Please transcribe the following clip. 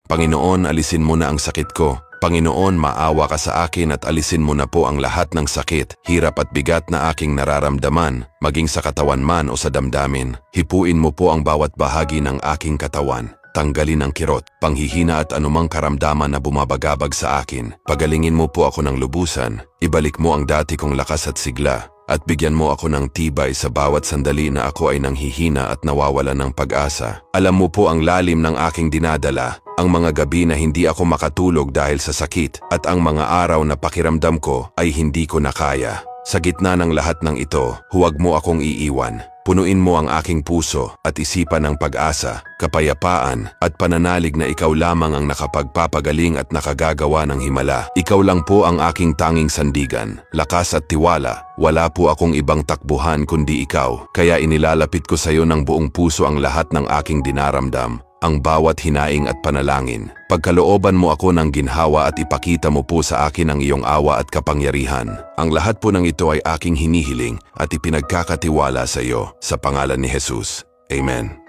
Panginoon, alisin mo na ang sakit ko. Panginoon, maawa ka sa akin at alisin mo na po ang lahat ng sakit, hirap at bigat na aking nararamdaman, maging sa katawan man o sa damdamin. Hipuin mo po ang bawat bahagi ng aking katawan. Tanggalin ang kirot, panghihina at anumang karamdaman na bumabagabag sa akin. Pagalingin mo po ako ng lubusan. Ibalik mo ang dati kong lakas at sigla. At bigyan mo ako ng tibay sa bawat sandali na ako ay nanghihina at nawawala ng pag-asa. Alam mo po ang lalim ng aking dinadala, ang mga gabi na hindi ako makatulog dahil sa sakit, at ang mga araw na pakiramdam ko ay hindi ko na kaya. Sa gitna ng lahat ng ito, huwag mo akong iiwan. Punuin mo ang aking puso at isipan ng pag-asa, kapayapaan at pananalig na ikaw lamang ang nakapagpapagaling at nakagagawa ng himala. Ikaw lang po ang aking tanging sandigan, lakas at tiwala. Wala po akong ibang takbuhan kundi ikaw, kaya inilalapit ko sa iyo ng buong puso ang lahat ng aking dinaramdam, ang bawat hinaing at panalangin. Pagkalooban mo ako ng ginhawa at ipakita mo po sa akin ang iyong awa at kapangyarihan. Ang lahat po ng ito ay aking hinihiling at ipinagkakatiwala sa iyo, sa pangalan ni Jesus. Amen.